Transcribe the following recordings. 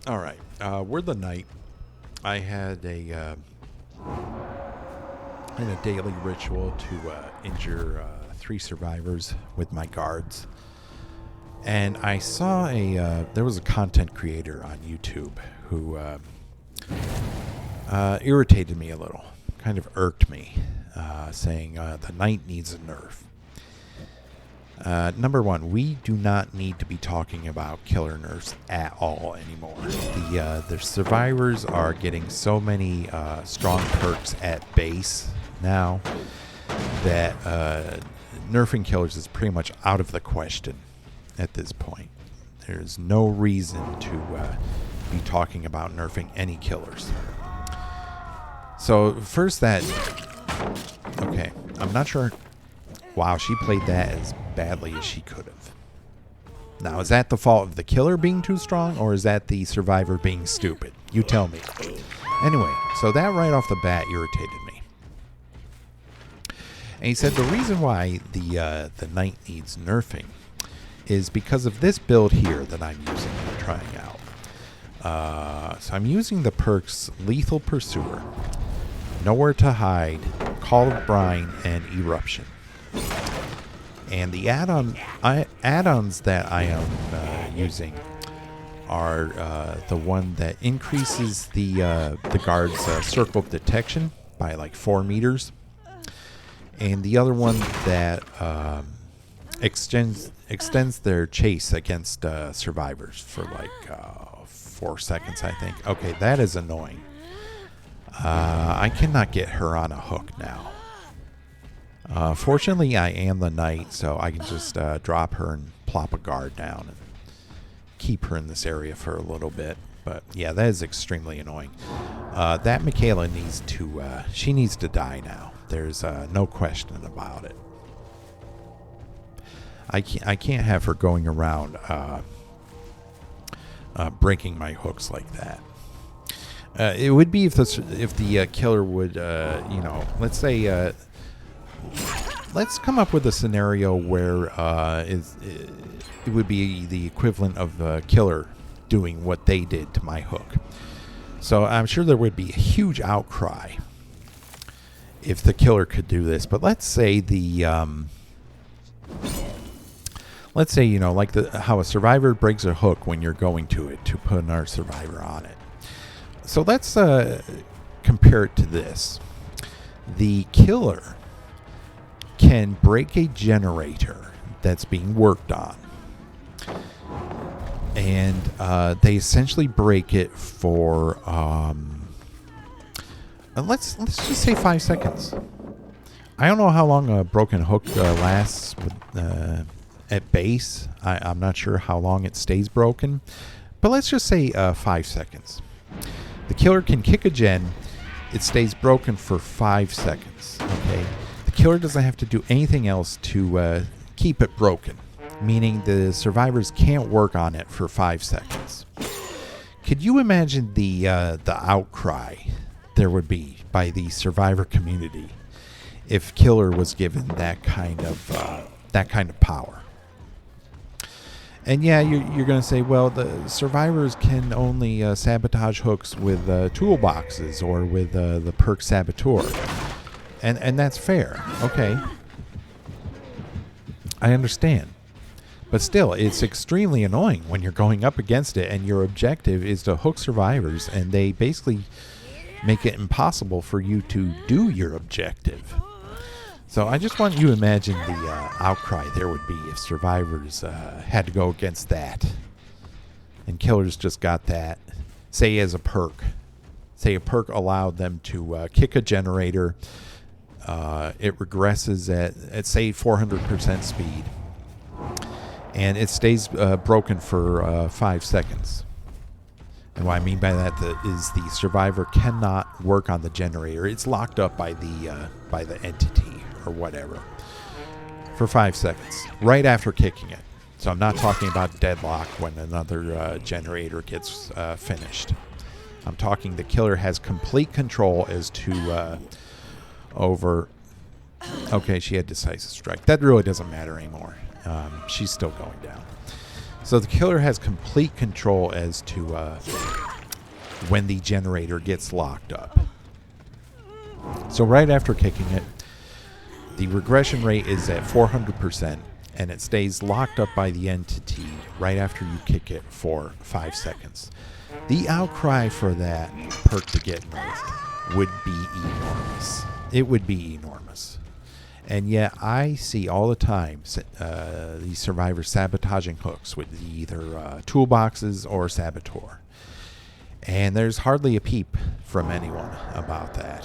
All right. We're the knight. I had a daily ritual to injure three survivors with my guards, and I saw there was a content creator on YouTube who irritated me a little, kind of irked me, saying the knight needs a nerf. Number one, we do not need to be talking about killer nerfs at all anymore. The survivors are getting so many strong perks at base now that nerfing killers is pretty much out of the question at this point. There's no reason to be talking about nerfing any killers. So first okay, I'm not sure. Wow, she played that as badly as she could have. Now, is that the fault of the killer being too strong, or is that the survivor being stupid? You tell me. Anyway, so that right off the bat irritated me. And he said the reason why the knight needs nerfing is because of this build here that I'm using and trying out. So I'm using the perks Lethal Pursuer, Nowhere to Hide, Call of Brine, and Eruption. And the add-ons that I am using are the one that increases the guard's circle of detection by like 4 meters, and the other one that extends their chase against survivors for like 4 seconds, I think. Okay, that is annoying. I cannot get her on a hook now. Fortunately, I am the knight, so I can just drop her and plop a guard down and keep her in this area for a little bit. But yeah, that is extremely annoying. That Michaela needs to die now. There's no question about it. I can't have her going around breaking my hooks like that. It would be if the killer would, let's say. Let's come up with a scenario where it would be the equivalent of the killer doing what they did to my hook. So I'm sure there would be a huge outcry if the killer could do this. But let's say how a survivor breaks a hook when you're going to it to put another survivor on it. So let's compare it to this. The killer can break a generator that's being worked on, and they essentially break it for let's just say 5 seconds. I don't know how long a broken hook lasts at base. I'm not sure how long it stays broken, but let's just say 5 seconds. The killer can kick a gen. It stays broken for 5 seconds. Okay. Killer doesn't have to do anything else to keep it broken, meaning the survivors can't work on it for 5 seconds. Could you imagine the outcry there would be by the survivor community if killer was given that kind of power? And yeah, you're going to say, well, the survivors can only sabotage hooks with toolboxes or with the perk Saboteur. And that's fair. Okay. I understand. But still, it's extremely annoying when you're going up against it and your objective is to hook survivors, and they basically make it impossible for you to do your objective. So I just want you to imagine the outcry there would be if survivors had to go against that. And killers just got that, say, as a perk. Say a perk allowed them to kick a generator. It regresses at say 400% speed, and it stays broken for 5 seconds. And what I mean by that is the survivor cannot work on the generator. It's locked up by the entity or whatever for 5 seconds right after kicking it. So I'm not talking about deadlock when another generator gets finished. I'm talking the killer has complete control as to over. Okay, she had decisive strike. That really doesn't matter anymore. She's still going down. So the killer has complete control as to when the generator gets locked up. So right after kicking it, the regression rate is at 400%, and it stays locked up by the entity right after you kick it for 5 seconds. The outcry for that perk to get nerfed would be enormous. It would be enormous. And yet I see all the time these survivors sabotaging hooks with either toolboxes or saboteur. And there's hardly a peep from anyone about that,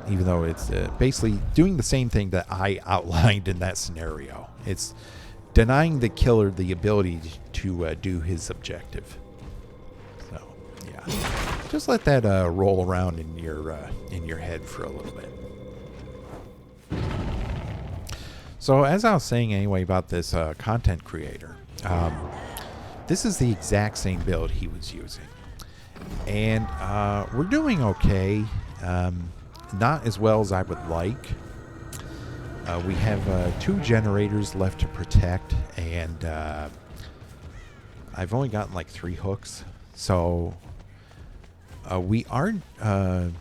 even though it's basically doing the same thing that I outlined in that scenario. It's denying the killer the ability to do his objective. So, yeah. Just let that roll around in your head for a little bit. So as I was saying anyway about this content creator, this is the exact same build he was using. And we're doing okay. Not as well as I would like. We have 2 generators left to protect, and I've only gotten like 3 hooks. So we aren't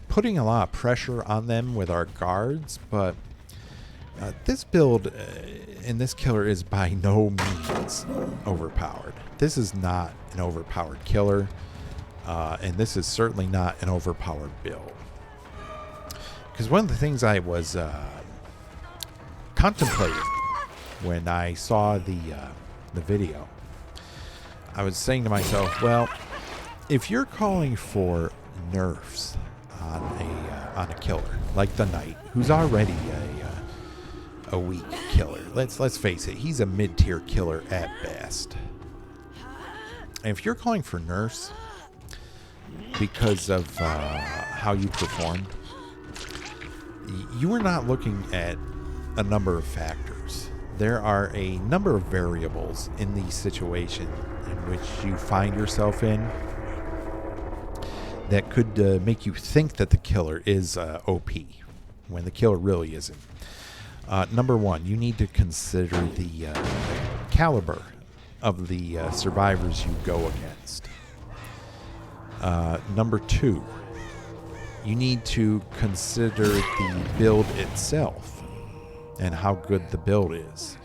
putting a lot of pressure on them with our guards, but this build in this killer is by no means overpowered. This is not an overpowered killer, and this is certainly not an overpowered build. Because one of the things I was contemplating when I saw the video, I was saying to myself, well, if you're calling for nerfs on a killer like the Knight, who's already a weak killer. Let's face it, he's a mid-tier killer at best. And if you're calling for nerfs because of how you performed, you are not looking at a number of factors. There are a number of variables in the situation in which you find yourself in that could make you think that the killer is OP when the killer really isn't. Number 1, you need to consider the caliber of the survivors you go against. Number 2, you need to consider the build itself and how good the build is.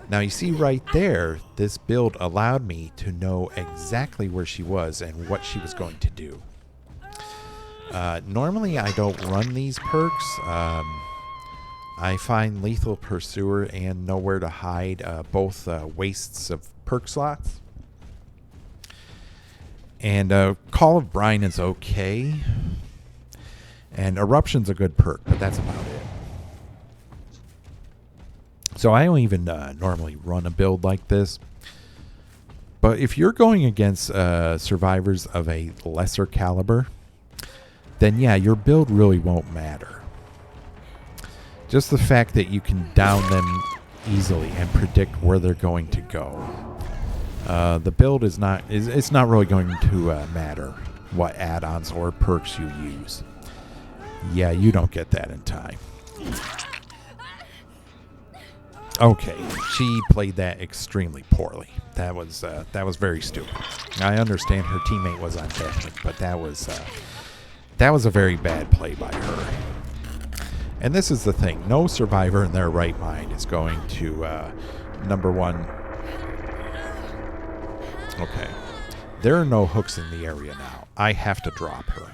Now you see right there, this build allowed me to know exactly where she was and what she was going to do. Normally I don't run these perks. I find Lethal Pursuer and Nowhere to Hide both wastes of perk slots. And Call of Brine is okay. And Eruption's a good perk, but that's about it. So I don't even normally run a build like this. But if you're going against survivors of a lesser caliber, then yeah, your build really won't matter. Just the fact that you can down them easily and predict where they're going to go. The build is not really going to matter what add-ons or perks you use. Yeah, you don't get that in time. Okay, she played that extremely poorly. That was very stupid. I understand her teammate was on deck, but that was a very bad play by her. And this is the thing. No survivor in their right mind is going to, number 1... Okay. There are no hooks in the area now. I have to drop her.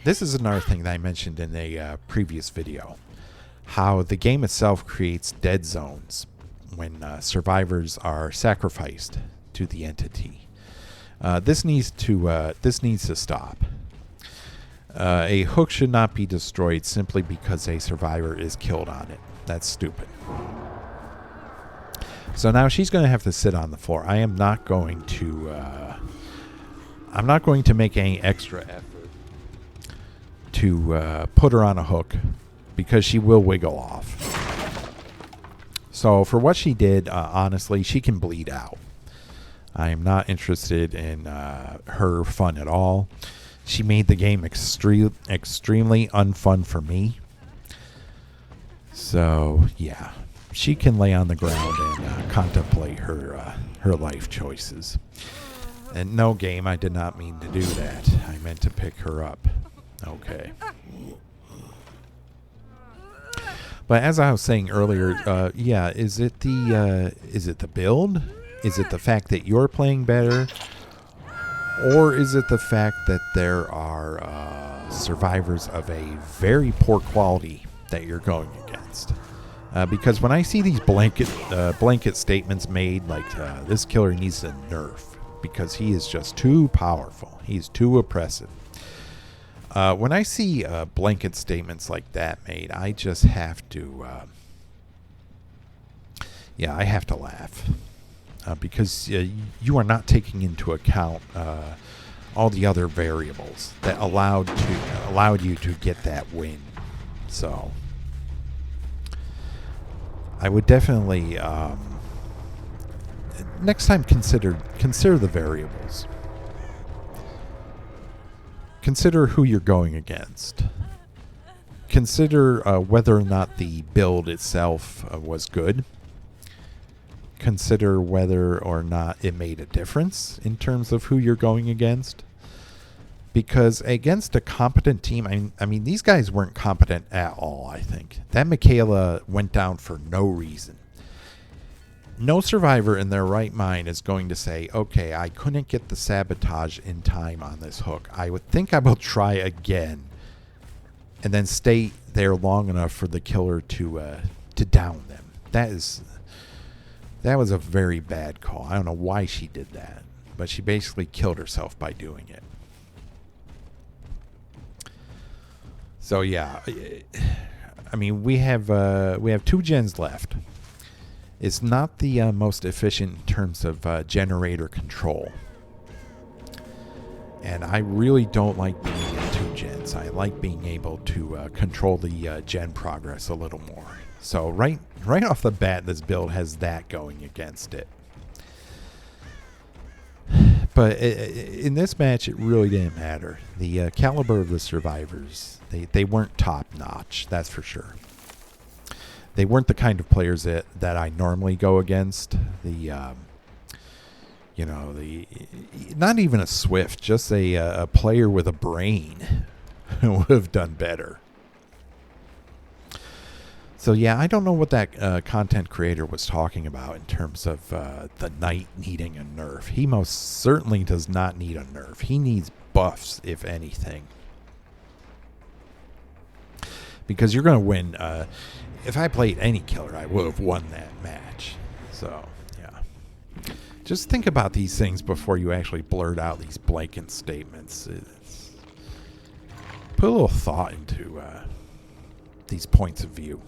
This is another thing that I mentioned in a previous video. How the game itself creates dead zones when survivors are sacrificed to the entity. This needs to stop. A hook should not be destroyed simply because a survivor is killed on it. That's stupid. So now she's going to have to sit on the floor. I am not going to. I'm not going to make any extra effort to put her on a hook because she will wiggle off. So for what she did, honestly, she can bleed out. I am not interested in her fun at all. She made the game extremely unfun for me. So, yeah. She can lay on the ground and contemplate her life choices. And no, game, I did not mean to do that. I meant to pick her up. Okay. But as I was saying earlier, yeah, is it the build? Is it the fact that you're playing better? Or is it the fact that there are survivors of a very poor quality that you're going against? Because when I see these blanket statements made, like this killer needs a nerf because he is just too powerful, he's too oppressive. When I see blanket statements like that made, I just have to, I have to laugh. Because you are not taking into account all the other variables that allowed you to get that win. So I would definitely next time consider the variables. Consider who you're going against. Consider whether or not the build itself was good. Consider whether or not it made a difference in terms of who you're going against. Because against a competent team, I mean, these guys weren't competent at all, I think. That Michaela went down for no reason. No survivor in their right mind is going to say, okay, I couldn't get the sabotage in time on this hook. I would think I will try again. And then stay there long enough for the killer to down them. That was a very bad call. I don't know why she did that, but she basically killed herself by doing it. So yeah, I mean we have 2 gens left. It's not the most efficient in terms of generator control, and I really don't like being in 2 gens. I like being able to control the gen progress a little more. So right off the bat, this build has that going against it. But in this match, it really didn't matter. The caliber of the survivors, they weren't top notch, that's for sure. They weren't the kind of players that I normally go against. Not even a Swift, just a player with a brain would have done better. So yeah, I don't know what that content creator was talking about in terms of the knight needing a nerf. He most certainly does not need a nerf. He needs buffs, if anything. Because you're going to win. If I played any killer, I would have won that match. So, yeah. Just think about these things before you actually blurt out these blanket statements. Put a little thought into these points of view.